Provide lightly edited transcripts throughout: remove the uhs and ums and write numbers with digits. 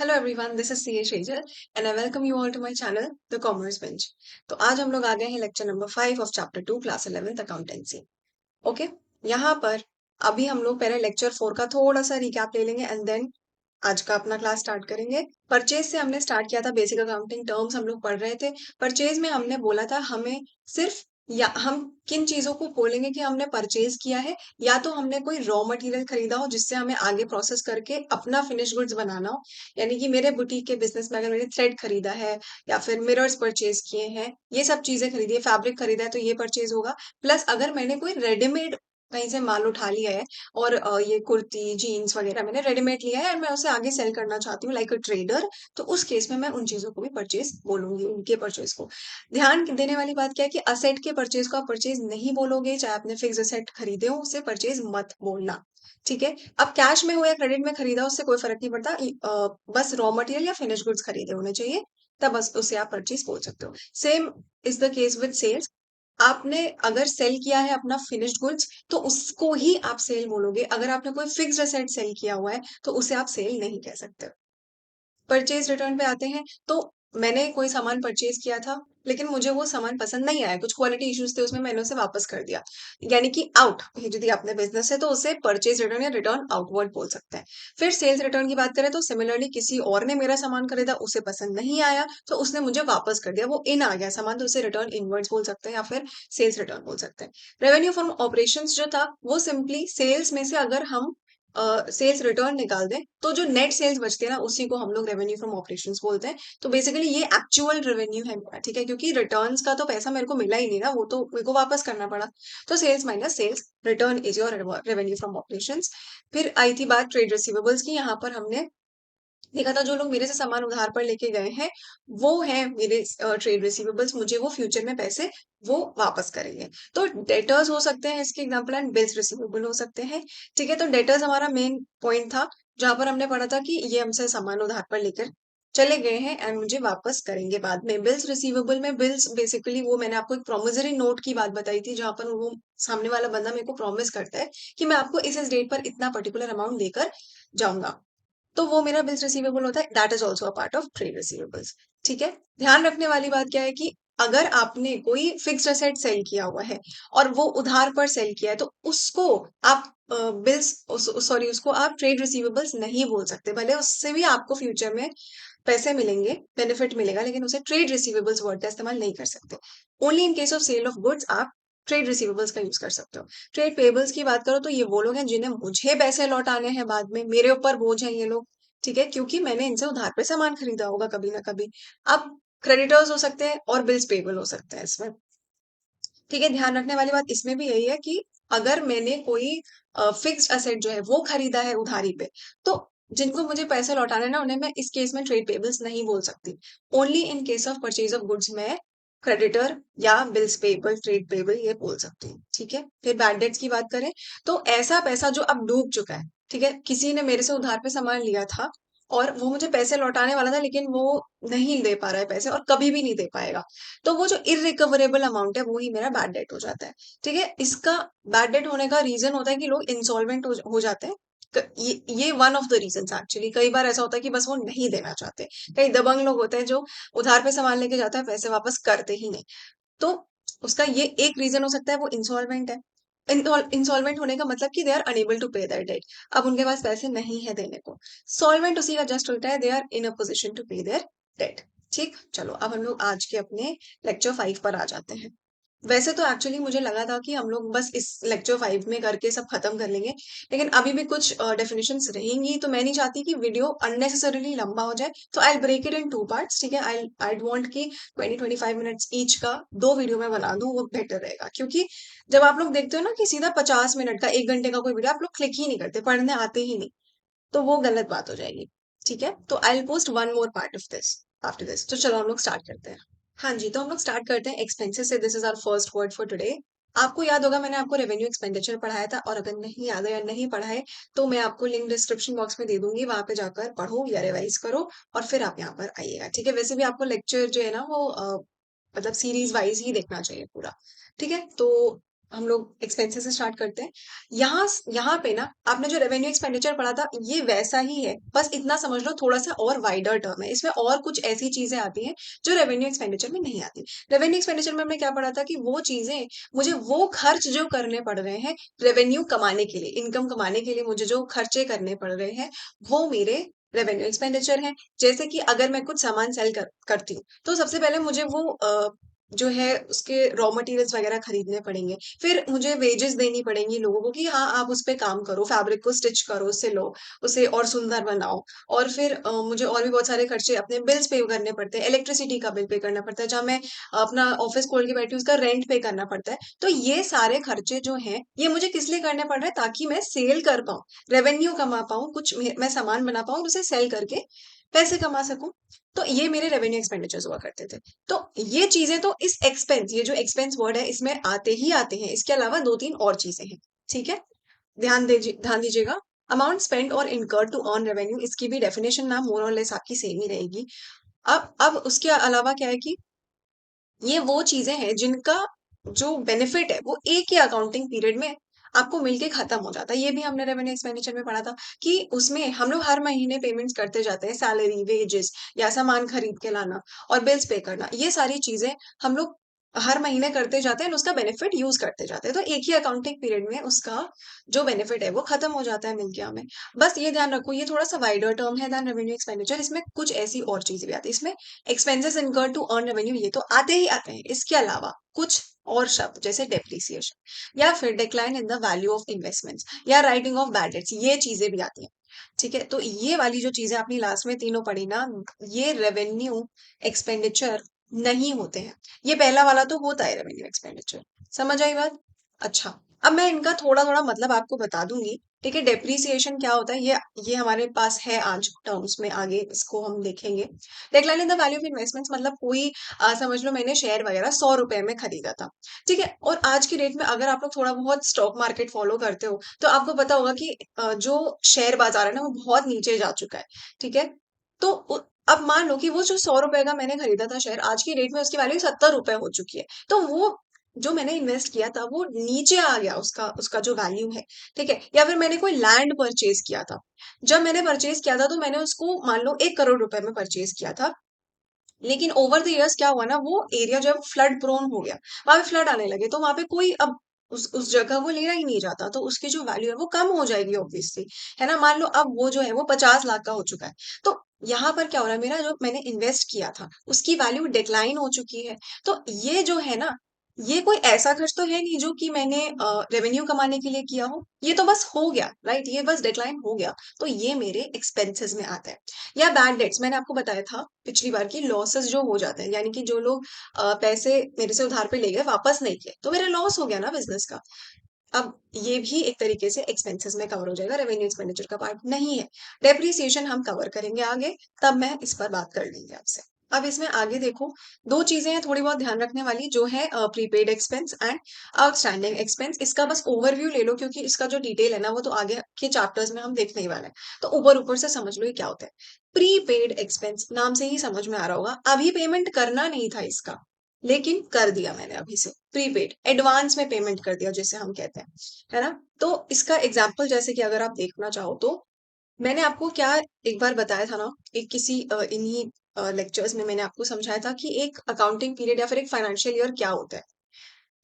Hello everyone, this is C Shejal and I welcome you all to my channel the Commerce Bench. तो आज हम लोग आ गए हैं lecture number 5 of chapter 2 class 11th accountancy. Okay, यहाँ पर अभी हम लोग पहले लेक्चर 4 का थोड़ा सा रिकैप ले लेंगे एंड देन आज का अपना क्लास स्टार्ट करेंगे। परचेज से हमने स्टार्ट किया था, बेसिक अकाउंटिंग टर्म्स हम लोग पढ़ रहे थे। परचेज में हमने बोला था हमें सिर्फ या हम किन चीजों को बोलेंगे कि हमने परचेज किया है, या तो हमने कोई रॉ मटेरियल खरीदा हो जिससे हमें आगे प्रोसेस करके अपना फिनिश गुड्स बनाना हो। यानी कि मेरे बुटीक के बिजनेस में अगर मैंने थ्रेड खरीदा है या फिर मिरर्स परचेज किए हैं, ये सब चीजें खरीदी है, फैब्रिक खरीदा है, तो ये परचेज होगा। प्लस अगर मैंने कोई रेडीमेड कहीं से माल उठा लिया है और ये कुर्ती जीन्स वगैरह मैंने रेडीमेड लिया है और मैं उसे आगे सेल करना चाहती हूँ लाइक अ ट्रेडर, तो उस केस में मैं उन चीजों को भी परचेज बोलूंगी, उनके परचेज को। ध्यान देने वाली बात क्या है कि असेट के परचेज को आप परचेज नहीं बोलोगे, चाहे आपने फिक्स असेट खरीदे हो उसे परचेज मत बोलना। ठीक है, अब कैश में हो या क्रेडिट में खरीदा हो उससे कोई फर्क नहीं पड़ता। बस रॉ मटेरियल या फिनिश गुड्स खरीदे होने चाहिए, तब बस उसे आप परचेज बोल सकते हो। Same is the case with sales. आपने अगर सेल किया है अपना फिनिश्ड गुड्स, तो उसको ही आप सेल बोलोगे। अगर आपने कोई फिक्स्ड असेट सेल किया हुआ है तो उसे आप सेल नहीं कह सकते। परचेज रिटर्न पे आते हैं, तो मैंने कोई सामान परचेज किया था लेकिन मुझे वो सामान पसंद नहीं आया, कुछ क्वालिटी इश्यूज थे उसमें, मैंने उसे वापस कर दिया, यानी कि आउट। यदि आपने बिजनेस है तो उसे परचेज रिटर्न या रिटर्न आउटवर्ड बोल सकते हैं। फिर सेल्स रिटर्न की बात करें तो सिमिलरली किसी और ने मेरा सामान खरीदा, उसे पसंद नहीं आया तो उसने मुझे वापस कर दिया, वो इन आ गया सामान, तो उसे रिटर्न इनवर्ड्स बोल सकते हैं या फिर सेल्स रिटर्न बोल सकते हैं। रेवेन्यू फ्रॉम ऑपरेशंस जो था वो सिंपली सेल्स में से अगर हम सेल्स रिटर्न निकाल दें तो जो नेट सेल्स बचती है ना, उसी को हम लोग रेवेन्यू फ्रॉम ऑपरेशंस बोलते हैं। तो बेसिकली ये एक्चुअल रेवेन्यू है मेरा, ठीक है, क्योंकि रिटर्न्स का तो पैसा मेरे को मिला ही नहीं ना, वो तो मेरे को वापस करना पड़ा। तो sales minus sales return is your revenue from operations. फिर आई थी बात ट्रेड रिसीवेबल्स की। यहाँ पर हमने देखा था जो लोग मेरे से सामान उधार पर लेके गए हैं वो है मेरे ट्रेड रिसीवेबल्स, मुझे वो फ्यूचर में पैसे वो वापस करेंगे। तो डेटर्स हो सकते हैं इसके एग्जांपल एंड बिल्स रिसीवेबल हो सकते हैं। ठीक है, तो डेटर्स हमारा मेन पॉइंट था जहां पर हमने पढ़ा था कि ये हमसे सामान उधार पर लेकर चले गए हैं एंड मुझे वापस करेंगे बाद में। बिल्स रिसीवेबल में बिल्स बेसिकली वो मैंने आपको एक प्रोमिसरी नोट की बात बताई थी, जहां पर वो सामने वाला बंदा मेरे को प्रॉमिस करता है कि मैं आपको इस डेट पर इतना पर्टिकुलर अमाउंट देकर जाऊंगा, तो वो मेरा बिल्स रिसीवेबल होता है। That is also a part of trade receivables. ठीक है, ध्यान रखने वाली बात क्या है कि अगर आपने कोई फिक्स्ड असेट सेल किया हुआ है और वो उधार पर सेल किया है तो उसको आप बिल्स सॉरी उसको आप ट्रेड रिसीवेबल्स नहीं बोल सकते। भले उससे भी आपको फ्यूचर में पैसे मिलेंगे, बेनिफिट मिलेगा, लेकिन उसे ट्रेड रिसीवेबल्स वर्ड का इस्तेमाल नहीं कर सकते। Only in case of sale of goods आप ट्रेड रिसीवेबल्स का यूज कर सकते हो। ट्रेड पेबल्स की बात करो तो ये वो लोग हैं जिन्हें मुझे पैसे लौटाने हैं बाद में, मेरे ऊपर बोझ है ये लोग। ठीक है, क्योंकि मैंने इनसे उधार पे सामान खरीदा होगा कभी ना कभी। अब क्रेडिटर्स हो सकते हैं और बिल्स पेबल हो सकते हैं इसमें। ठीक है, ध्यान रखने वाली बात इसमें भी यही है कि अगर मैंने कोई फिक्स्ड असेट जो है वो खरीदा है उधारी पे, तो जिनको मुझे पैसे लौटाने ना उन्हें मैं इस केस में ट्रेड पेबल्स नहीं बोल सकती। Only in case of purchase of goods में क्रेडिटर या बिल्स पेबल ट्रेड पेबल ये बोल सकती हूँ। ठीक है, फिर बैड डेट्स की बात करें तो ऐसा पैसा जो अब डूब चुका है। ठीक है, किसी ने मेरे से उधार पे सामान लिया था और वो मुझे पैसे लौटाने वाला था लेकिन वो नहीं दे पा रहा है पैसे और कभी भी नहीं दे पाएगा, तो वो जो इरिकवरेबल अमाउंट है वो ही मेरा बैड डेट हो जाता है। ठीक है, इसका बैड डेट होने का रीजन होता है कि लोग इंसॉल्वेंट हो जाते हैं। ये one of the reason actually. कई बार ऐसा होता है कि बस वो नहीं देना चाहते। कई दबंग लोग होते हैं जो उधार पे सामान लेके जाता है, पैसे वापस करते ही नहीं। तो उसका ये एक रीजन हो सकता है, वो इंसॉल्वेंट है। इंसॉल्वेंट होने का मतलब कि they are unable to pay their date, अब उनके पास पैसे नहीं है देने को। सॉल्वेंट उसी का जस्ट उल्टा है, they are in a position to pay their debt. ठीक, चलो अब हम लोग आज के अपने लेक्चर 5 पर आ जाते हैं। वैसे तो एक्चुअली मुझे लगा था कि हम लोग बस इस लेक्चर 5 में करके सब खत्म कर लेंगे, लेकिन अभी भी कुछ डेफिनेशंस रहेंगी, तो मैं नहीं चाहती कि वीडियो अननेसेसरीली लंबा हो जाए, तो I break it in two parts. ठीक है, आई वांट कि 20-25 मिनट्स ईच का दो वीडियो में बना दूं, वो बेटर रहेगा। क्योंकि जब आप लोग देखते हो ना कि सीधा 50 मिनट का 1 घंटे का कोई वीडियो, आप लोग क्लिक ही नहीं करते, पढ़ने आते ही नहीं, तो वो गलत बात हो जाएगी। ठीक है, तो I will post one more part of this after this. तो चलो हम लोग स्टार्ट करते हैं। हाँ जी, तो हम लोग स्टार्ट करते हैं एक्सपेंसेस से। This is our first word for today. आपको याद होगा मैंने आपको रेवेन्यू एक्सपेंडिचर पढ़ाया था, और अगर नहीं याद है या नहीं पढ़ा है तो मैं आपको लिंक डिस्क्रिप्शन बॉक्स में दे दूंगी, वहां पे जाकर पढ़ो या रिवाइज करो और फिर आप यहाँ पर आइएगा। ठीक है, वैसे भी आपको लेक्चर जो है ना वो मतलब सीरीज वाइज ही देखना चाहिए पूरा। ठीक है, तो हम लोग एक्सपेंसेस से स्टार्ट करते हैं। यहाँ यहाँ पे ना आपने जो रेवेन्यू एक्सपेंडिचर पढ़ा था ये वैसा ही है, बस इतना समझ लो, थोड़ा सा और वाइडर टर्म है, इसमें और कुछ ऐसी चीजें आती हैं जो रेवेन्यू एक्सपेंडिचर में नहीं आती। रेवेन्यू एक्सपेंडिचर में हमने क्या पढ़ा था कि वो चीजें, मुझे वो खर्च जो करने पड़ रहे हैं रेवेन्यू कमाने के लिए, इनकम कमाने के लिए मुझे जो खर्चे करने पड़ रहे हैं वो मेरे रेवेन्यू एक्सपेंडिचर है। जैसे कि अगर मैं कुछ सामान सेल करती हूँ तो सबसे पहले मुझे वो जो है उसके रॉ मटेरियल्स वगैरह खरीदने पड़ेंगे, फिर मुझे वेजेस देनी पड़ेंगी लोगों को कि हाँ आप उस पे काम करो, फैब्रिक को स्टिच करो, सिलो, उसे और सुंदर बनाओ। और फिर मुझे और भी बहुत सारे खर्चे, अपने बिल्स पे करने पड़ते हैं, इलेक्ट्रिसिटी का बिल पे करना पड़ता है, जहाँ मैं अपना ऑफिस खोल के बैठी हूँ उसका रेंट पे करना पड़ता है। तो ये सारे खर्चे जो हैं ये मुझे किस लिए करने पड़ रहे हैं, ताकि मैं सेल कर पाऊँ, रेवेन्यू कमा पाऊँ, कुछ मैं सामान बना पाऊँ और उसे सेल करके पैसे कमा सकूं। तो ये मेरे रेवेन्यू एक्सपेंडिचर्स हुआ करते थे। तो ये चीजें तो इस एक्सपेंस, ये जो एक्सपेंस वर्ड है इसमें आते ही आते हैं, इसके अलावा दो तीन और चीजें हैं। ठीक है, ध्यान दीजिएगा। अमाउंट स्पेंड और इनकर टू अर्न रेवेन्यू, इसकी भी डेफिनेशन ना मोर और लेस आपकी सेम ही रहेगी। अब उसके अलावा क्या है कि ये वो चीजें हैं जिनका जो बेनिफिट है वो एक ही अकाउंटिंग पीरियड में आपको मिलके खत्म हो जाता है। ये भी हमने रेवेन्यू एक्सपेंडिचर में पढ़ा था कि उसमें हम लोग हर महीने पेमेंट्स करते जाते हैं, सैलरी, वेजेस या सामान खरीद के लाना और बिल्स पे करना, ये सारी चीजें हम लोग हर महीने करते जाते हैं और उसका बेनिफिट यूज करते जाते हैं। तो एक ही अकाउंटिंग पीरियड में उसका जो बेनिफिट है वो खत्म हो जाता है मिलके हमें। बस ये ध्यान रखो, ये थोड़ा सा वाइडर टर्म है देन रेवेन्यू एक्सपेंडिचर, इसमें कुछ ऐसी और चीजें भी आती है। इसमें एक्सपेंसेस इनकर टू अर्न रेवेन्यू ये तो आते ही आते हैं, इसके अलावा कुछ और शब्द जैसे डेप्रिसिएशन या फिर decline in the value of investments या राइटिंग ऑफ बैड डेट्स, ये चीजें भी आती हैं। ठीक है, तो ये वाली जो चीजें आपने लास्ट में तीनों पढ़ी ना, ये रेवेन्यू एक्सपेंडिचर नहीं होते हैं। ये पहला वाला तो होता है रेवेन्यू एक्सपेंडिचर। समझ आई बात? अच्छा, अब मैं इनका थोड़ा थोड़ा मतलब आपको बता दूंगी। ठीक है, डेप्रिसिएशन क्या होता है ये हमारे पास है आज टर्म्स में, आगे इसको हम देखेंगे। Decline in the value of investments मतलब कोई समझ लो मैंने शेयर वगैरह 100 रुपए में खरीदा था। ठीक है, और आज की डेट में अगर आप लोग थोड़ा बहुत स्टॉक मार्केट फॉलो करते हो तो आपको पता होगा कि जो शेयर बाजार है ना वो बहुत नीचे जा चुका है। ठीक है, तो अब मान लो कि वो जो 100 रुपए का मैंने खरीदा था शेयर, आज की डेट में उसकी वैल्यू 70 रुपए हो चुकी है। तो वो जो मैंने इन्वेस्ट किया था वो नीचे आ गया, उसका उसका जो वैल्यू है। ठीक है, या फिर मैंने कोई लैंड परचेज किया था, जब मैंने परचेज किया था तो मैंने उसको मान लो 1 करोड़ रुपए में परचेज किया था। लेकिन ओवर द इयर्स क्या हुआ ना, वो एरिया जो है फ्लड प्रोन हो गया, वहां पे फ्लड आने लगे, तो वहां पे कोई अब उस जगह को लेना ही नहीं जाता, तो उसकी जो वैल्यू है वो कम हो जाएगी ऑब्वियसली। है ना, मान लो अब वो जो है वो 50 लाख का हो चुका है। तो यहाँ पर क्या हो रहा है, मेरा जो मैंने इन्वेस्ट किया था उसकी वैल्यू डिक्लाइन हो चुकी है। तो ये जो है ना, ये कोई ऐसा खर्च तो है नहीं जो कि मैंने रेवेन्यू कमाने के लिए किया हो, ये तो बस हो गया, राइट, ये बस डिक्लाइन हो गया। तो ये मेरे एक्सपेंसेस में आता है। या बैड डेट्स, मैंने आपको बताया था पिछली बार की लॉसेस जो हो जाते हैं, यानी कि जो लोग पैसे मेरे से उधार पे ले गए वापस नहीं किए तो मेरा लॉस हो गया ना बिजनेस का। अब ये भी एक तरीके से एक्सपेंसेस में कवर हो जाएगा, रेवेन्यू एक्सपेंडिचर का पार्ट नहीं है। डेप्रिसिएशन हम कवर करेंगे आगे, तब मैं इस पर बात कर लेंगे आपसे। अब इसमें आगे देखो, दो चीजें हैं थोड़ी बहुत ध्यान रखने वाली, जो है prepaid expense and outstanding expense. इसका बस ओवरव्यू ले लो क्योंकि इसका जो डिटेल है ना वो तो आगे के चैप्टर्स में हम देखने ही वाले हैं। तो ऊपर ऊपर से समझ लो ये क्या होता है। प्रीपेड एक्सपेंस नाम से ही समझ में आ रहा होगा, अभी पेमेंट करना नहीं था इसका, लेकिन कर दिया मैंने अभी से, प्रीपेड, एडवांस में पेमेंट कर दिया जिसे हम कहते हैं। है ना, तो इसका एग्जाम्पल जैसे कि अगर आप देखना चाहो तो मैंने आपको क्या एक बार बताया था ना, एक किसी इन्हीं लेक्चर्स में मैंने आपको समझाया था कि एक अकाउंटिंग पीरियड या फिर एक फाइनेंशियल ईयर क्या होता है।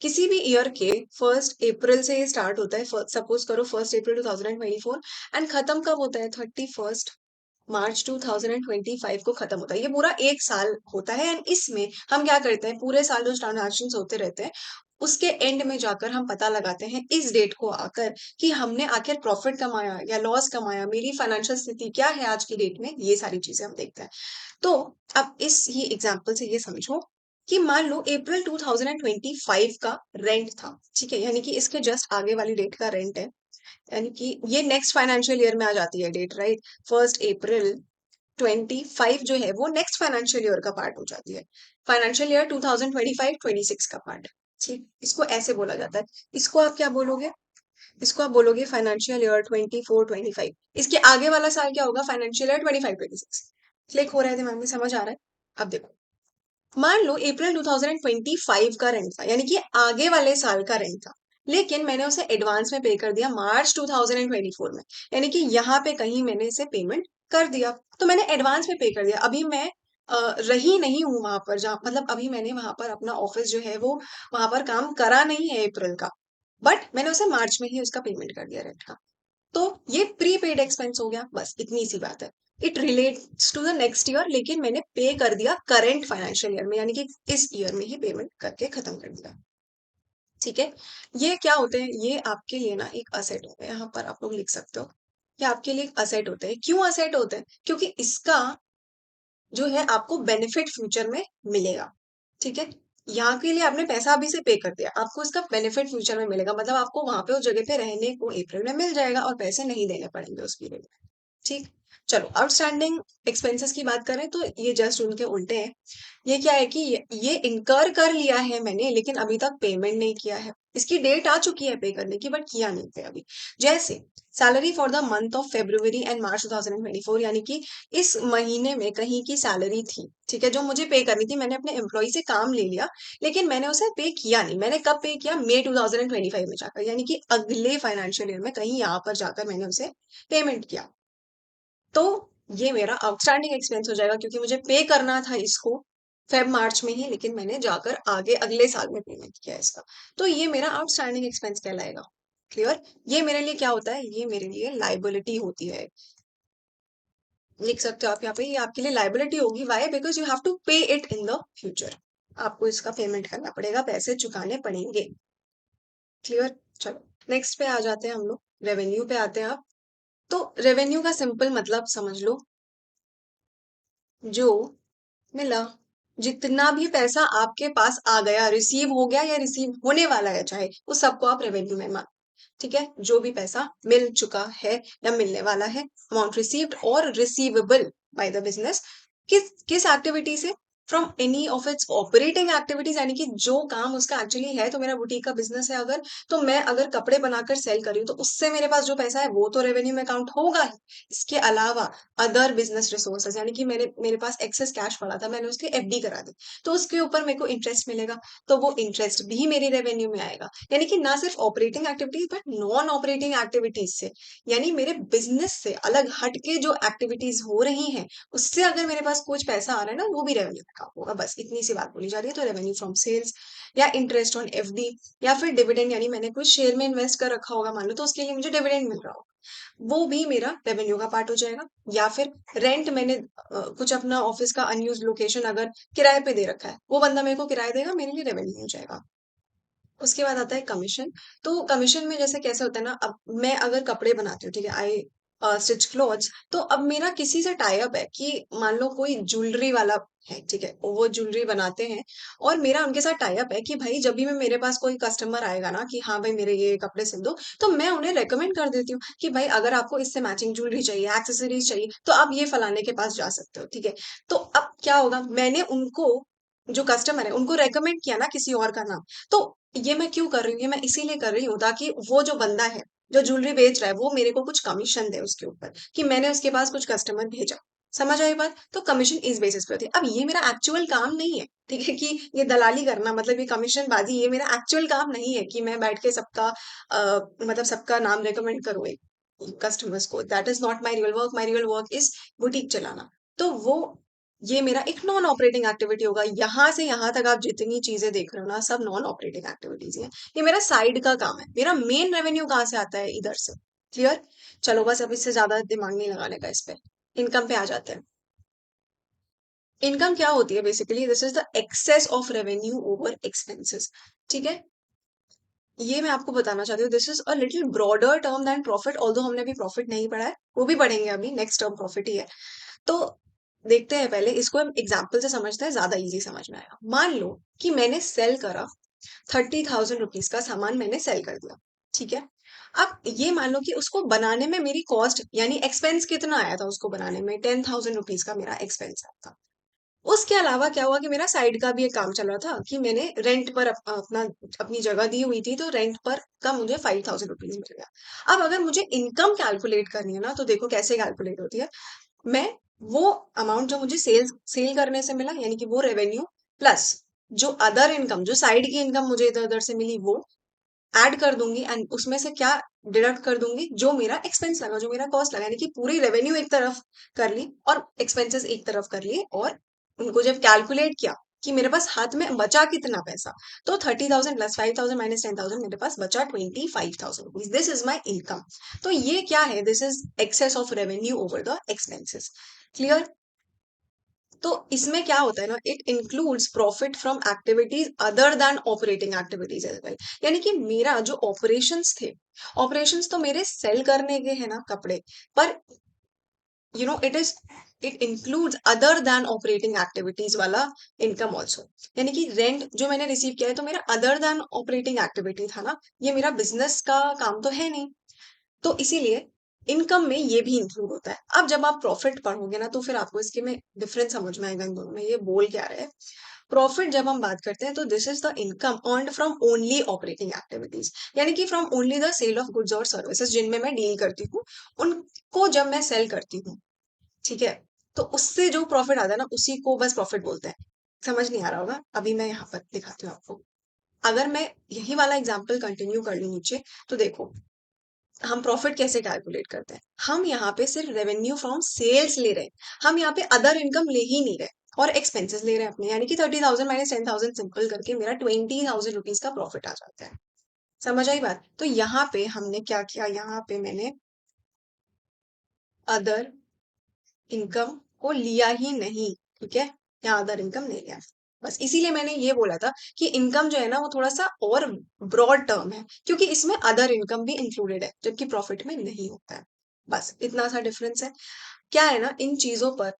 किसी भी ईयर के 1 अप्रैल से ये स्टार्ट होता है, सपोज करो 1 अप्रैल 2024, एंड खत्म कब होता है, 31 मार्च 2025 को खत्म होता है। ये पूरा एक साल होता है, एंड इसमें हम क्या करते हैं, पूरे साल जो ट्रांजेक्शन होते रहते हैं उसके एंड में जाकर हम पता लगाते हैं इस डेट को आकर कि हमने आखिर प्रॉफिट कमाया या लॉस कमाया, मेरी फाइनेंशियल स्थिति क्या है आज की डेट में, ये सारी चीजें हम देखते हैं। तो अब इस ही एग्जाम्पल से ये समझो कि मान लो अप्रैल 2025 का रेंट था। ठीक है, यानी कि इसके जस्ट आगे वाली डेट का रेंट है, यानी कि ये नेक्स्ट फाइनेंशियल ईयर में आ जाती है डेट, राइट। 1 अप्रैल 25 जो है वो नेक्स्ट फाइनेंशियल ईयर का पार्ट हो जाती है, फाइनेंशियल ईयर 2025-26 का पार्ट। ठीक, इसको ऐसे बोला जाता है। इसको आप क्या बोलोगे, इसको आप बोलोगे फाइनेंशियल ईयर 24-25। इसके आगे वाला साल क्या होगा, फाइनेंशियल ईयर 25-26। क्लिक हो रहा है दिमाग में, समझ आ रहा है? अब देखो, मान लो अप्रैल 2025 का रेंट था, यानी कि आगे वाले साल का रेंट था, लेकिन मैंने उसे एडवांस में पे कर दिया मार्च 2024 में, यानी कि यहाँ पे कहीं मैंने इसे पेमेंट कर दिया। तो मैंने एडवांस में पे कर दिया। अभी मैं रही नहीं हूँ वहां पर, जहाँ मतलब अभी मैंने वहां पर अपना ऑफिस जो है वो वहां पर काम करा नहीं है अप्रैल का, बट मैंने उसे मार्च में ही उसका पेमेंट कर दिया रेंट का। तो ये प्रीपेड एक्सपेंस हो गया, बस इतनी सी बात है। It relates to the next year, लेकिन मैंने पे कर दिया करंट फाइनेंशियल ईयर में, यानी कि इस ईयर में ही पेमेंट करके खत्म कर दिया। ठीक है, ये क्या होते हैं, ये आपके लिए ना एक असेट होता है, यहाँ पर आप लोग लिख सकते हो। ये आपके लिए एक असेट होते हैं। क्यों असेट होते हैं? क्योंकि इसका जो है आपको बेनिफिट फ्यूचर में मिलेगा। ठीक है, यहाँ के लिए आपने पैसा अभी से पे कर दिया, आपको इसका बेनिफिट फ्यूचर में मिलेगा, मतलब आपको वहां पे उस जगह पे रहने को अप्रैल में मिल जाएगा और पैसे नहीं देने पड़ेंगे उस पीरियड में। ठीक, चलो आउटस्टैंडिंग एक्सपेंसेस की बात करें तो ये जस्ट उनके उल्टे हैं। ये क्या है कि ये इनकर कर लिया है मैंने, लेकिन अभी तक पेमेंट नहीं किया है। इसकी डेट आ चुकी है पे करने की, बट किया नहीं पे अभी। जैसे salary for the month of February and March 2024, यानी कि इस महीने में कहीं की सैलरी थी, ठीक है, जो मुझे पे करनी थी। मैंने अपने एम्प्लॉय से काम ले लिया, लेकिन मैंने उसे पे किया नहीं। मैंने कब पे किया? मई 2025 में जाकर, यानी कि अगले फाइनेंशियल ईयर में कहीं यहाँ पर जाकर मैंने उसे पेमेंट किया। तो ये मेरा आउटस्टैंडिंग एक्सपेंस हो जाएगा, क्योंकि मुझे पे करना था इसको फेब मार्च में ही, लेकिन मैंने जाकर आगे अगले साल में पेमेंट किया इसका। तो ये मेरा आउटस्टैंडिंग एक्सपेंस कहलाएगा। क्लियर? ये मेरे लिए क्या होता है? ये मेरे लिए लाइबिलिटी होती है। लिख सकते हो आप यहाँ पे, ये आपके लिए लाइबिलिटी होगी। Why? Because you have to pay it in the future. आपको इसका पेमेंट करना पड़ेगा, पैसे चुकाने पड़ेंगे। क्लियर? चलो नेक्स्ट पे आ जाते हैं हम लोग, रेवेन्यू पे आते हैं आप। तो रेवेन्यू का सिंपल मतलब समझ लो, जो मिला, जितना भी पैसा आपके पास आ गया, रिसीव हो गया या रिसीव होने वाला है, चाहे उस सबको आप रेवेन्यू में मान। ठीक है, जो भी पैसा मिल चुका है या मिलने वाला है, अमाउंट रिसीव्ड और रिसीवेबल बाय द बिजनेस, किस किस एक्टिविटी से? From any of its operating activities, यानी कि जो काम उसका एक्चुअली है। तो मेरा बुटीक का बिजनेस है अगर, तो मैं अगर कपड़े बनाकर सेल कर रही हूँ, तो उससे मेरे पास जो पैसा है वो तो रेवेन्यू में काउंट होगा ही। इसके अलावा अदर बिजनेस रिसोर्सेज, यानी कि मेरे पास एक्सेस कैश पड़ा था, मैंने उसकी एफडी करा दी, तो उसके ऊपर मेरे को इंटरेस्ट मिलेगा, तो वो इंटरेस्ट भी मेरी रेवेन्यू में आएगा। यानी कि ना सिर्फ operating activities but non operating activities से, यानी मेरे बिजनेस से अलग हट के जो एक्टिविटीज हो रही हैं, उससे अगर मेरे पास कुछ पैसा आ रहा है ना, वो भी रेवेन्यू में काम होगा। बस इतनी सी बात बोली जा रही है। तो रेवेन्यू फ्रॉम सेल्स, या इंटरेस्ट ऑन एफडी, या फिर डिविडेंड, यानी मैंने कुछ शेयर में इन्वेस्ट कर रखा होगा मान लो, तो उसके लिए मुझे डिविडेंड मिल रहा होगा, वो भी मेरा रेवेन्यू का पार्ट हो जाएगा। या फिर रेंट, मैंने कुछ अपना ऑफिस का अनयूज लोकेशन अगर किराए पे दे रखा है, वो बंदा मेरे को किराया देगा, मेरे लिए रेवेन्यू हो जाएगा। उसके बाद आता है कमीशन। तो कमीशन में जैसे कैसे होता है ना, अब मैं अगर कपड़े बनाती हूँ, ठीक है, आई स्टिच क्लोथ्स, तो अब मेरा किसी से टाई अप है कि मान लो कोई ज्वेलरी वाला है, ठीक है, वो ज्वेलरी बनाते हैं, और मेरा उनके साथ टाई अप है कि भाई जब भी मैं मेरे पास कोई कस्टमर आएगा ना कि हाँ भाई मेरे ये कपड़े सिल दो, तो मैं उन्हें रेकमेंड कर देती हूँ कि भाई अगर आपको इससे मैचिंग ज्वेलरी चाहिए, एक्सेसरीज चाहिए, तो आप ये फलाने के पास जा सकते हो। ठीक है, तो अब क्या होगा, मैंने उनको, जो कस्टमर है उनको रेकमेंड किया ना किसी और का नाम। तो ये मैं क्यों कर रही हूँ? ये मैं इसीलिए कर रही हूँ ताकि वो जो बंदा है जो ज्वेलरी बेच रहा है, वो मेरे को कुछ कमीशन दे उसके ऊपर, कि मैंने उसके पास कुछ कस्टमर भेजा। समझ आई बात? तो कमीशन इस बेसिस पे होती है। अब ये मेरा एक्चुअल काम नहीं है, ठीक है, कि ये दलाली करना, मतलब ये कमीशन बाजी, ये मेरा एक्चुअल काम नहीं है कि मैं बैठ के सबका मतलब सबका नाम रेकमेंड करूँ कस्टमर्स को। That is not my real work. My real work is boutique चलाना। तो वो, ये मेरा एक नॉन ऑपरेटिंग एक्टिविटी होगा। यहाँ से यहाँ तक आप जितनी चीजें देख रहे हो ना, सब नॉन ऑपरेटिंग एक्टिविटीज हैं। ये मेरा साइड का काम है। मेरा मेन रेवेन्यू कहाँ से आता है? इधर से। क्लियर? चलो बस अब इससे ज्यादा दिमाग नहीं लगाने का इस पे। इनकम पे आ जाते हैं। इनकम क्या होती है? Basically this is the excess of revenue over expenses. ठीक है, ये मैं आपको बताना चाहती हूँ, this is a little broader term than profit, although हमने अभी प्रॉफिट नहीं पढ़ा है, वो भी पढ़ेंगे अभी, नेक्स्ट टर्म प्रॉफिट ही है। तो देखते हैं, पहले इसको हम एग्जाम्पल से समझते हैं, ज्यादा इजी समझ में आएगा। मान लो कि मैंने सेल करा, 30,000 रुपीज का सामान मैंने सेल कर दिया। ठीक है, अब ये मान लो कि उसको बनाने में मेरी कॉस्ट यानी एक्सपेंस कितना आया था, उसको बनाने में 10,000 रुपीज का मेरा एक्सपेंस आया था। उसके अलावा क्या हुआ कि मेरा साइड का भी एक काम चल रहा था कि मैंने रेंट पर अपनी जगह दी हुई थी, तो रेंट पर का मुझे 5,000 रुपीज मिल गया। अब अगर मुझे इनकम कैलकुलेट करनी है ना, तो देखो कैसे कैलकुलेट होती है। मैं वो अमाउंट जो मुझे सेल करने से मिला, यानी कि वो रेवेन्यू, प्लस जो अदर इनकम, जो साइड की इनकम मुझे इधर उधर से मिली, वो ऐड कर दूंगी एंड उसमें से क्या डिडक्ट कर दूंगी, जो मेरा एक्सपेंस लगा, जो मेरा कॉस्ट लगा, यानी कि पूरी रेवेन्यू एक तरफ कर ली और एक्सपेंसेस एक तरफ कर लिए, और उनको जब कैलकुलेट किया कि मेरे पास हाथ में बचा कितना पैसा, तो 30,000 प्लस 5,000 माइनस 10,000, मेरे पास बचा 25,000 rupees. This is my income. तो ये क्या है? This is excess of revenue over the expenses. Clear? तो इसमें क्या होता है ना, it includes profit from activities other than operating activities as well. यानी कि मेरा जो ऑपरेशंस थे, ऑपरेशंस तो मेरे सेल करने के हैं ना कपड़े, पर it includes other than operating activities वाला इनकम ऑल्सो। यानी कि रेंट जो मैंने रिसीव किया है, तो मेरा अदर देन ऑपरेटिंग एक्टिविटी था ना, ये मेरा बिजनेस का काम तो है नहीं। तो इसीलिए इनकम में ये भी इंक्लूड होता है। अब जब आप प्रॉफिट पढ़ोगे ना, तो फिर आपको इसके में डिफरेंस समझ में आएगा इन दोनों में, ये बोल क्या रहे हैं। प्रॉफिट जब हम बात करते हैं, तो this is the income earned from only operating activities, यानी कि from only the sale of goods और सर्विसेज जिनमें मैं डील करती हूँ, उनको जब मैं सेल करती हूँ, ठीक है, तो उससे जो प्रॉफिट आता है ना, उसी को बस प्रॉफिट बोलते हैं। समझ नहीं आ रहा होगा, अभी मैं यहाँ पर दिखाती हूँ आपको। अगर मैं यही वाला एग्जाम्पल कंटिन्यू कर लूँ नीचे, तो देखो हम प्रॉफिट कैसे कैलकुलेट करते हैं। हम यहाँ पे सिर्फ रेवेन्यू फ्रॉम सेल्स ले रहे हैं, हम यहाँ पे अदर इनकम ले ही नहीं रहे, और एक्सपेंसेस ले रहे हैं अपने, यानी कि 30,000 माइनस 10,000 सिंपल करके मेरा 20,000 रुपीज का प्रॉफिट आ जाता है। समझ आई बात? तो यहाँ पे हमने क्या किया, यहाँ पे मैंने अदर इनकम को लिया ही नहीं, ठीक है, यहाँ अदर इनकम नहीं लिया। बस इसीलिए मैंने ये बोला था कि इनकम जो है ना, वो थोड़ा सा और ब्रॉड टर्म है, क्योंकि इसमें अदर इनकम भी इंक्लूडेड है, जबकि प्रॉफिट में नहीं होता है। बस इतना सा डिफरेंस है। क्या है ना, इन चीजों पर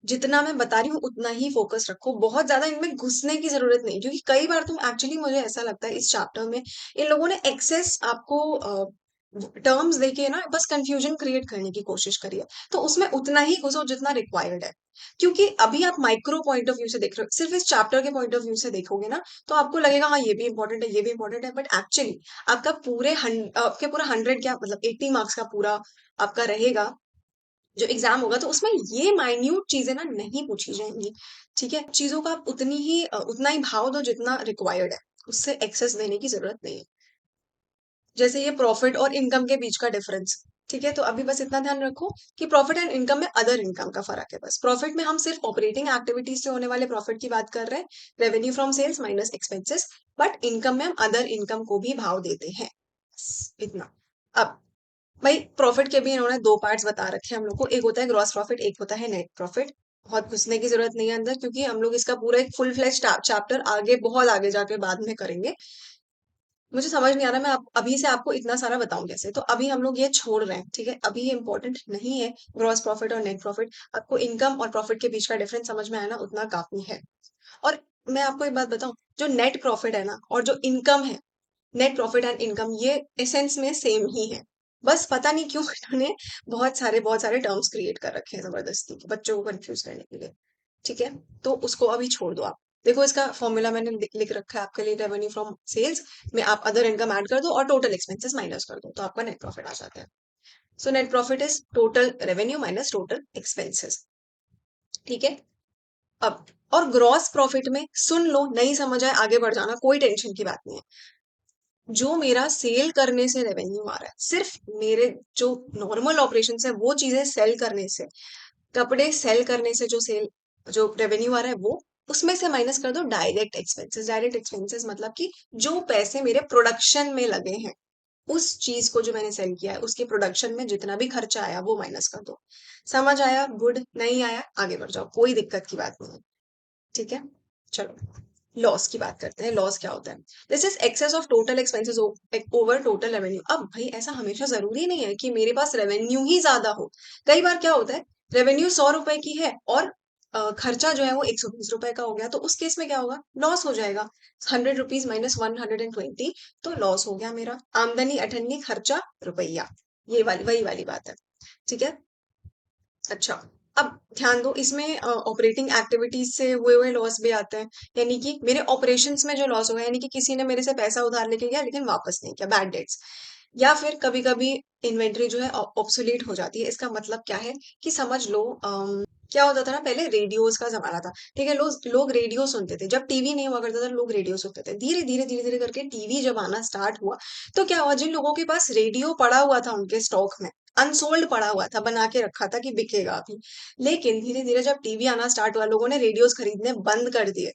जितना मैं बता रही हूँ उतना ही फोकस रखो, बहुत ज्यादा इनमें घुसने की जरूरत नहीं, क्योंकि कई बार तुम एक्चुअली, मुझे ऐसा लगता है इस चैप्टर में इन लोगों ने एक्सेस आपको टर्म्स देके ना बस कंफ्यूजन क्रिएट करने की कोशिश करी है। तो उसमें उतना ही घुसो जितना रिक्वायर्ड है, क्योंकि अभी आप माइक्रो पॉइंट ऑफ व्यू से देख रहे हो, सिर्फ इस चैप्टर के पॉइंट ऑफ व्यू से देखोगे ना, तो आपको लगेगा हाँ ये भी इंपॉर्टेंट है, ये भी इंपॉर्टेंट है, बट एक्चुअली आपके पूरा 100 क्या मतलब 80 मार्क्स का पूरा आपका रहेगा जो एग्जाम होगा, तो उसमें ये माइन्यूट चीजें ना नहीं पूछी जाएंगी। ठीक है, चीजों का आप उतना ही भाव दो जितना रिक्वायर्ड है, उससे एक्सेस देने की जरूरत नहीं है। जैसे ये प्रॉफिट और इनकम के बीच का डिफरेंस, ठीक है, तो अभी बस इतना ध्यान रखो कि प्रॉफिट एंड इनकम में अदर इनकम का फर्क है। बस प्रॉफिट में हम सिर्फ ऑपरेटिंग एक्टिविटीज से होने वाले प्रॉफिट की बात कर रहे हैं, revenue from sales minus expenses, but income में हम अदर इनकम को भी भाव देते हैं। बस इतना। अब भाई प्रॉफिट के भी इन्होंने दो पार्ट्स बता रखे हैं हम लोग को, एक होता है ग्रॉस प्रॉफिट, एक होता है नेट प्रॉफिट। बहुत घुसने की जरूरत नहीं है अंदर, क्योंकि हम लोग इसका पूरा एक फुल फ्लेज चैप्टर आगे बहुत आगे जाके बाद में करेंगे। मुझे समझ नहीं आ रहा मैं अभी से आपको इतना सारा बताऊं कैसे, तो अभी हम लोग ये छोड़ रहे हैं, ठीक है, अभी ये इंपॉर्टेंट नहीं है ग्रॉस प्रॉफिट और नेट प्रॉफिट। आपको इनकम और प्रॉफिट के बीच का डिफरेंस समझ में आया ना, उतना काफी है। और मैं आपको एक बात बताऊं, जो नेट प्रॉफिट है ना और जो इनकम है, नेट प्रॉफिट एंड इनकम, ये एसेंस में सेम ही है। बस पता नहीं क्यों इन्होंने बहुत सारे टर्म्स क्रिएट कर रखे हैं जबरदस्ती बच्चों को कंफ्यूज करने के लिए। ठीक है, तो उसको अभी छोड़ दो आप। देखो इसका फॉर्मूला मैंने लिख रखा है आपके लिए, रेवेन्यू फ्रॉम सेल्स में आप अदर इनकम ऐड कर दो और टोटल एक्सपेंसेस माइनस कर दो, तो आपका नेट प्रॉफिट आ जाता है। So net profit is total revenue minus total expenses. ठीक है। अब और ग्रॉस प्रॉफिट में सुन लो, नहीं समझ आए आगे बढ़ जाना, कोई टेंशन की बात नहीं है। जो मेरा सेल करने से रेवेन्यू आ रहा है, सिर्फ मेरे जो नॉर्मल ऑपरेशन है वो चीजें सेल करने से, कपड़े सेल करने से जो रेवेन्यू आ रहा है वो, उसमें से माइनस कर दो डायरेक्ट एक्सपेंसेस। डायरेक्ट एक्सपेंसेस मतलब कि जो पैसे मेरे प्रोडक्शन में लगे हैं, उस चीज को जो मैंने सेल किया है उसके प्रोडक्शन में जितना भी खर्चा आया वो माइनस कर दो। समझ आया? गुड। नहीं आया आगे बढ़ जाओ, कोई दिक्कत की बात नहीं है। ठीक है, चलो लॉस की बात करते हैं। लॉस क्या होता है? This is excess of total expenses over total revenue. अब भाई ऐसा हमेशा जरूरी नहीं है कि मेरे पास रेवेन्यू ही ज्यादा हो। कई बार क्या होता है, रेवेन्यू 100 रुपए की है और खर्चा जो है वो 120 रुपए का हो गया, तो उस केस में क्या होगा? लॉस हो जाएगा। 100 रुपीज माइनस 120, तो लॉस हो गया मेरा। आमदनी अठन्नी, खर्चा रुपया, ये वाली वही वाली बात है। ठीक है। अच्छा, अब ध्यान दो, इसमें ऑपरेटिंग एक्टिविटीज से हुए लॉस भी आते हैं, यानी कि मेरे ऑपरेशंस में जो लॉस होगा, यानी कि किसी ने मेरे से पैसा उधार लेके गया लेकिन वापस नहीं किया, बैड डेट्स। या फिर कभी कभी इन्वेंट्री जो है ऑब्सोलीट हो जाती है। इसका मतलब क्या है कि समझ लो क्या होता था ना, पहले रेडियोस का जमाना था। ठीक है, लोग लोग रेडियो सुनते थे। जब टीवी नहीं हुआ करता था, लोग रेडियो सुनते थे। धीरे धीरे धीरे धीरे करके टीवी जब आना स्टार्ट हुआ, तो क्या हुआ, जिन लोगों के पास रेडियो पड़ा हुआ था उनके स्टॉक में, अनसोल्ड पड़ा हुआ था, बना के रखा था कि बिकेगा अभी, लेकिन धीरे धीरे जब टीवी आना स्टार्ट हुआ, लोगों ने रेडियोस खरीदने बंद कर दिए,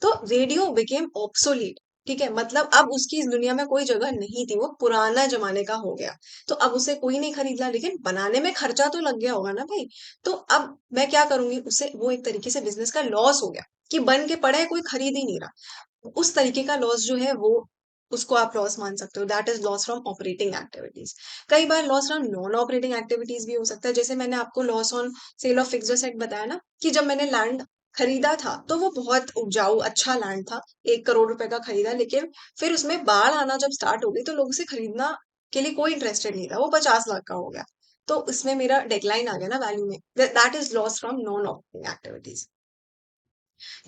तो रेडियो बिकेम ऑब्सोलीट। ठीक है, मतलब अब उसकी इस दुनिया में कोई जगह नहीं थी, वो पुराना जमाने का हो गया। तो अब उसे कोई नहीं खरीद रहा, लेकिन बनाने में खर्चा तो लग गया होगा ना भाई। तो अब मैं क्या करूंगी, उससे वो एक तरीके से बिजनेस का लॉस हो गया कि बन के पड़ा है, कोई खरीद ही नहीं रहा। उस तरीके का लॉस जो है वो, उसको आप लॉस मान सकते हो। That is loss from operating activities. कई बार loss from non operating activities भी हो सकता है। जैसे मैंने आपको loss on sale of fixed asset बताया ना, कि जब मैंने लैंड खरीदा था तो वो बहुत उपजाऊ अच्छा लैंड था, 1 करोड़ रुपए का खरीदा, लेकिन फिर उसमें बाढ़ आना जब स्टार्ट हो गई तो लोग उसे खरीदना के लिए कोई इंटरेस्टेड नहीं था, वो 50 लाख का हो गया। तो इसमें मेरा डेक्लाइन आ गया ना वैल्यू में। That is loss from non operating activities.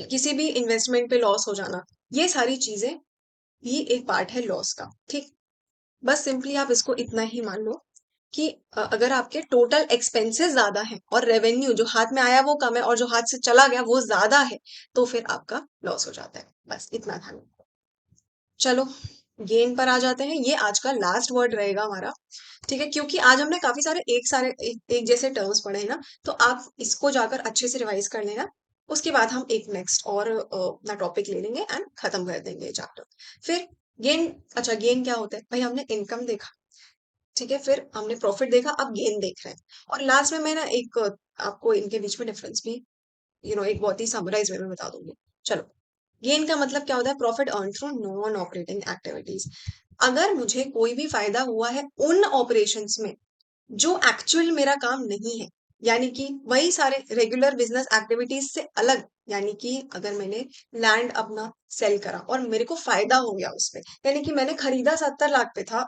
किसी भी इन्वेस्टमेंट पे लॉस हो जाना, ये सारी चीजें भी एक पार्ट है लॉस का। ठीक, बस सिंपली आप इसको इतना ही मान लो कि अगर आपके टोटल एक्सपेंसेस ज्यादा हैं और रेवेन्यू जो हाथ में आया वो कम है, और जो हाथ से चला गया वो ज्यादा है, तो फिर आपका लॉस हो जाता है। बस इतना था। चलो, गेन पर आ जाते हैं। ये आज का लास्ट वर्ड रहेगा हमारा। ठीक है, क्योंकि आज हमने काफी सारे एक जैसे टर्म्स पढ़े हैं ना, तो आप इसको जाकर अच्छे से रिवाइज कर लेना। उसके बाद हम एक नेक्स्ट और अपना टॉपिक ले लेंगे एंड खत्म कर देंगे चैप्टर। फिर गेन, अच्छा गेन क्या होता है भाई, हमने इनकम देखा। ठीक है, फिर हमने प्रॉफिट देखा, अब गेन देख रहे हैं। और लास्ट में मैं ना एक आपको इनके बीच में डिफरेंस भी एक बहुत ही समराइज वे में बता दूंगी। चलो, गेन का मतलब क्या होता है, profit earn through non operating activities. अगर मुझे कोई भी फायदा हुआ है उन ऑपरेशंस में जो एक्चुअल मेरा काम नहीं है, यानी कि वही सारे रेगुलर बिजनेस एक्टिविटीज से अलग, यानी कि अगर मैंने लैंड अपना सेल करा और मेरे को फायदा हो गया उस पे, यानी कि मैंने खरीदा 70 लाख पे था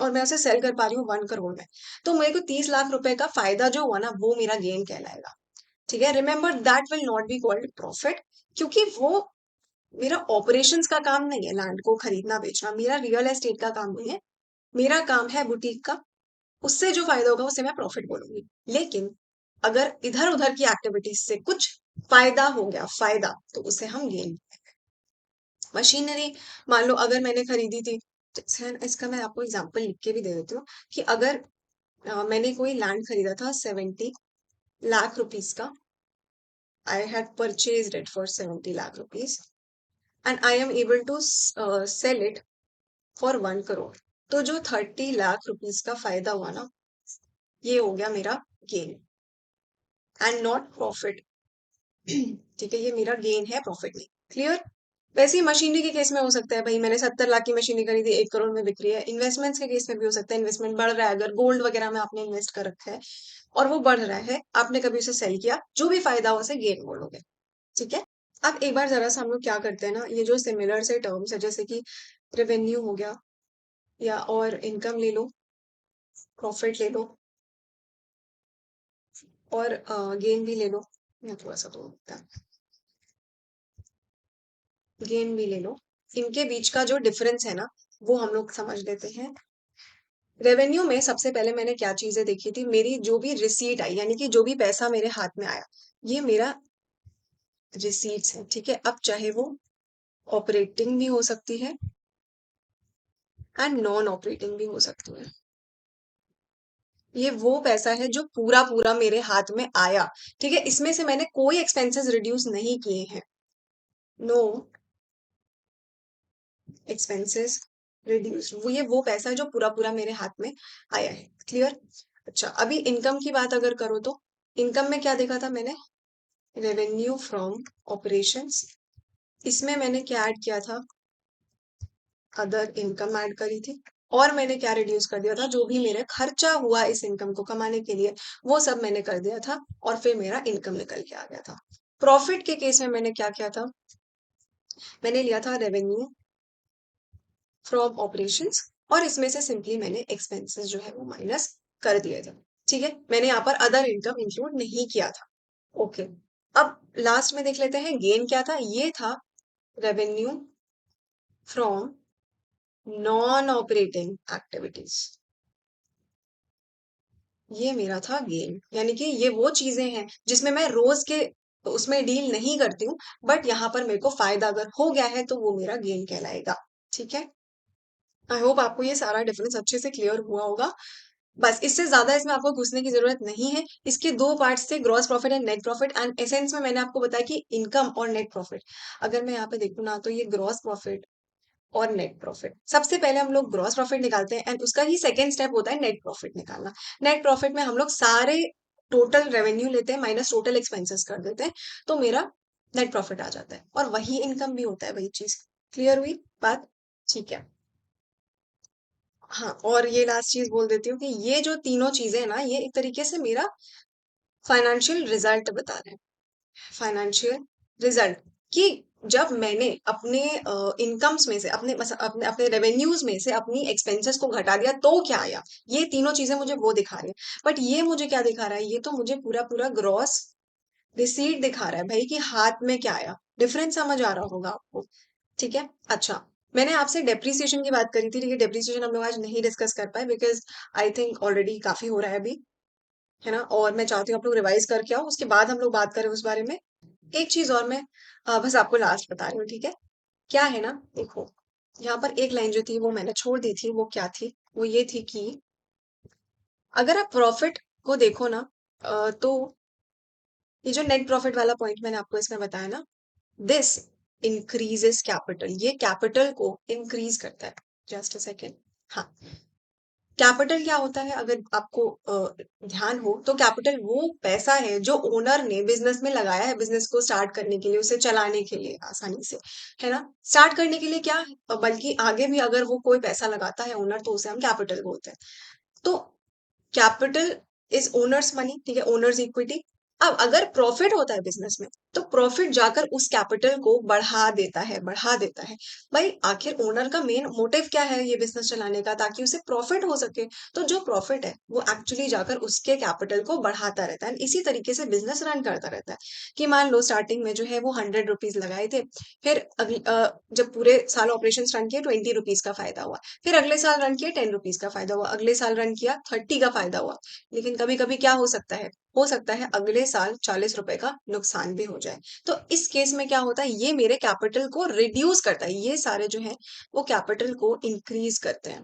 और मैं उसे सेल कर पा रही हूँ 1 करोड़ में, तो मेरे को 30 लाख रुपए का फायदा जो हुआ ना, वो मेरा गेन कहलाएगा। ठीक है, remember that will not be called profit, क्योंकि वो मेरा ऑपरेशंस का काम नहीं है। लैंड को खरीदना बेचना मेरा रियल एस्टेट का काम नहीं है, मेरा काम है बुटीक का। उससे जो फायदा होगा उसे मैं प्रॉफिट बोलूंगी। लेकिन अगर इधर उधर की एक्टिविटीज से कुछ फायदा हो गया, फायदा, तो उसे हम गेन। मशीनरी, मान लो अगर मैंने खरीदी थी, जैसे इसका मैं आपको एग्जांपल लिख के भी दे देती हूँ, कि अगर मैंने कोई लैंड खरीदा था 70 लाख रुपीज का, I had purchased it for 70 lakh rupees and I am able to sell it for 1 crore. तो जो 30 लाख रुपीज का फायदा हुआ ना, ये हो गया मेरा गेन एंड नॉट प्रॉफिट। ठीक है, ये मेरा गेन है, प्रॉफिट नहीं। क्लियर? वैसे ही मशीनरी के केस में हो सकता है भाई, मैंने 70 लाख की मशीनरी खरीदी, 1 करोड़ में बिक रही है। इन्वेस्टमेंट्स के केस में भी हो सकता है, इन्वेस्टमेंट बढ़ रहा है, अगर गोल्ड वगैरह में आपने इन्वेस्ट कर रखा है और वो बढ़ रहा है, आपने कभी उसे सेल किया, जो भी फायदा हो उसे गेन बोलोगे। ठीक है, अब एक बार जरा सा हम लोग क्या करते हैं ना, ये जो सिमिलर से टर्म्स है, जैसे कि रेवेन्यू हो गया, या और इनकम ले लो, प्रॉफिट ले लो, और गेन भी ले लो, या थोड़ा सा तो गेन भी ले लो। इनके बीच का जो डिफरेंस है ना, वो हम लोग समझ लेते हैं। रेवेन्यू में सबसे पहले मैंने क्या चीजें देखी थी, मेरी जो भी रिसीट आई, यानी कि जो भी पैसा मेरे हाथ में आया, ये मेरा रिसीट्स है। ठीक है, अब चाहे वो ऑपरेटिंग भी हो सकती है एंड नॉन ऑपरेटिंग भी हो सकती है। ये वो पैसा है जो पूरा पूरा मेरे हाथ में आया। ठीक है, इसमें से मैंने कोई एक्सपेंसेस रिड्यूस नहीं किए हैं। नो एक्सपेंसेस रिड्यूस, वो पैसा है जो पूरा पूरा मेरे हाथ में आया है। क्लियर? अच्छा, अभी इनकम की बात अगर करो, तो इनकम में क्या देखा था मैंने, रेवेन्यू फ्रॉम ऑपरेशंस। इसमें मैंने क्या ऐड किया था, अदर इनकम ऐड करी थी। और मैंने क्या रिड्यूस कर दिया था, जो भी मेरे खर्चा हुआ इस इनकम को कमाने के लिए, वो सब मैंने कर दिया था, और फिर मेरा इनकम निकल के आ गया था। प्रॉफिट के केस में मैंने क्या किया था, मैंने लिया था रेवेन्यू फ्रॉम ऑपरेशंस, और इसमें से सिंपली मैंने एक्सपेंसेस जो है वो माइनस कर दिए थे। ठीक है, मैंने यहाँ पर अदर इनकम इंक्लूड नहीं किया था। ओके, अब लास्ट में देख लेते हैं गेन क्या था। ये था revenue from non operating activities. ये मेरा था गेन, यानी कि ये वो चीजें हैं जिसमें मैं रोज के उसमें डील नहीं करती हूँ, बट यहाँ पर मेरे को फायदा अगर हो गया है तो वो मेरा गेन कहलाएगा। ठीक है, आई होप आपको ये सारा डिफरेंस अच्छे से क्लियर हुआ होगा। बस इससे ज्यादा इसमें आपको घुसने की जरूरत नहीं है। इसके दो पार्ट्स थे, gross profit and net profit, and essence में मैंने आपको बताया कि इनकम और नेट प्रॉफिट। अगर मैं यहाँ पे देखूँ ना, तो ये ग्रॉस प्रॉफिट और नेट प्रॉफिट, सबसे पहले हम लोग ग्रॉस प्रॉफिट निकालते हैं एंड उसका ही सेकेंड स्टेप होता है नेट प्रॉफिट निकालना। नेट प्रॉफिट में हम लोग सारे टोटल रेवेन्यू लेते हैं माइनस टोटल एक्सपेंसेस कर देते हैं, तो मेरा नेट प्रॉफिट आ जाता है, और वही इनकम भी होता है, वही चीज। क्लियर हुई बात? ठीक है। हाँ, और ये लास्ट चीज बोल देती हूँ कि ये जो तीनों चीजें हैं ना, ये एक तरीके से मेरा फाइनेंशियल रिजल्ट बता रहे हैं। फाइनेंशियल रिजल्ट, कि जब मैंने अपने इनकम्स में से, अपने अपने रेवेन्यूज में से अपनी एक्सपेंसेस को घटा दिया तो क्या आया। ये तीनों चीजें मुझे वो दिखा रही है, बट ये मुझे क्या दिखा रहा है, ये तो मुझे पूरा पूरा ग्रॉस रिसीट दिखा रहा है भाई, कि हाथ में क्या आया। डिफरेंस समझ आ रहा होगा आपको? ठीक है। अच्छा, मैंने आपसे डेप्रिसिएशन की बात करी थी, ठीक है, डेप्रिसिएशन हम लोग आज नहीं डिस्कस कर पाए बिकॉज आई थिंक ऑलरेडी काफी हो रहा है अभी, है ना, और मैं चाहती हूँ आप लोग रिवाइज करके आओ, उसके बाद हम लोग बात करें उस बारे में। एक चीज और मैं बस आपको लास्ट बता रही हूँ, ठीक है। क्या है ना, देखो, यहाँ पर एक लाइन जो थी वो मैंने छोड़ दी थी, वो क्या थी, वो ये थी कि अगर आप प्रॉफिट को देखो ना, तो ये जो नेट प्रॉफिट वाला पॉइंट मैंने आपको इसमें बताया ना, दिस इंक्रीजेस कैपिटल, ये कैपिटल को इंक्रीज करता है। Just a second. हाँ, कैपिटल क्या होता है, अगर आपको ध्यान हो तो कैपिटल वो पैसा है जो ओनर ने बिजनेस में लगाया है, बिजनेस को स्टार्ट करने के लिए, उसे चलाने के लिए आसानी से, है ना। स्टार्ट करने के लिए क्या, बल्कि आगे भी अगर वो कोई पैसा लगाता है ओनर, तो उसे हम कैपिटल बोलते हैं। तो कैपिटल इज ओनर्स मनी, ठीक है, ओनर्स इक्विटी। अब अगर प्रॉफिट होता है बिजनेस में, तो प्रॉफिट जाकर उस कैपिटल को बढ़ा देता है, बढ़ा देता है। भाई आखिर ओनर का मेन मोटिव क्या है ये बिजनेस चलाने का, ताकि उसे प्रॉफिट हो सके। तो जो प्रॉफिट है वो एक्चुअली जाकर उसके कैपिटल को बढ़ाता रहता है, इसी तरीके से बिजनेस रन करता रहता है। कि मान लो स्टार्टिंग में जो है वो 100 रुपीज लगाए थे, फिर जब पूरे साल ऑपरेशन रन किए 20 रुपीज का फायदा हुआ, फिर अगले साल रन किया 10 रुपीज का फायदा हुआ, अगले साल रन किया 30 का फायदा हुआ। लेकिन कभी कभी क्या हो सकता है अगले साल 40 रुपए का नुकसान भी हो जाए। तो इस केस में क्या होता है, ये मेरे कैपिटल को रिड्यूस करता है, ये सारे जो है वो कैपिटल को इंक्रीज करते हैं,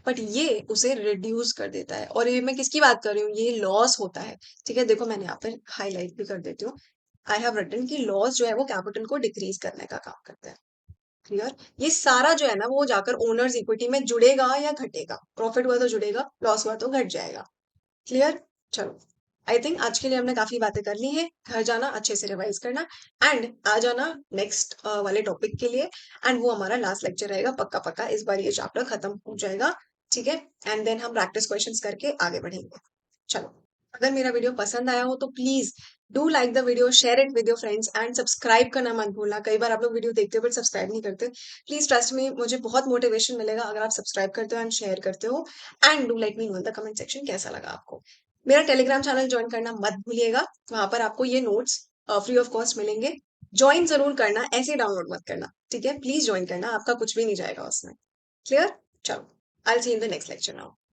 बट ये उसे रिड्यूस कर देता है। और ये मैं किसकी बात कर रही हूँ, ये लॉस होता है। ठीक है, देखो मैंने यहाँ पर हाईलाइट भी कर देती हूँ। आई हैव रिटन कि लॉस जो है वो कैपिटल को डिक्रीज करने का काम करता है। क्लियर? ये सारा जो है ना वो जाकर ओनर्स इक्विटी में जुड़ेगा या घटेगा, प्रॉफिट हुआ तो जुड़ेगा, लॉस हुआ तो घट जाएगा। क्लियर? चलो, आई थिंक आज के लिए हमने काफी बातें कर ली हैं। घर जाना अच्छे से रिवाइज करना, एंड आ जाना नेक्स्ट वाले टॉपिक के लिए, एंड वो हमारा लास्ट लेक्चर रहेगा, पक्का पक्का इस बार ये चैप्टर खत्म हो जाएगा। ठीक है, एंड देन हम प्रैक्टिस क्वेश्चंस करके आगे बढ़ेंगे। चलो, अगर मेरा वीडियो पसंद आया हो तो please do like the video, share it with your friends, and subscribe करना मत भूलना। कई बार आप लोग वीडियो देखते हो बट सब्सक्राइब नहीं करते। प्लीज ट्रस्ट मी, मुझे बहुत मोटिवेशन मिलेगा अगर आप सब्सक्राइब करते हो एंड शेयर करते हो। And do let me know in the comment section कैसा लगा आपको। मेरा टेलीग्राम चैनल ज्वाइन करना मत भूलिएगा, वहां पर आपको ये नोट्स फ्री ऑफ कॉस्ट मिलेंगे। ज्वाइन जरूर करना, ऐसे डाउनलोड मत करना, ठीक है, प्लीज ज्वाइन करना, आपका कुछ भी नहीं जाएगा उसमें। क्लियर? चलो, I will see in the next lecture now.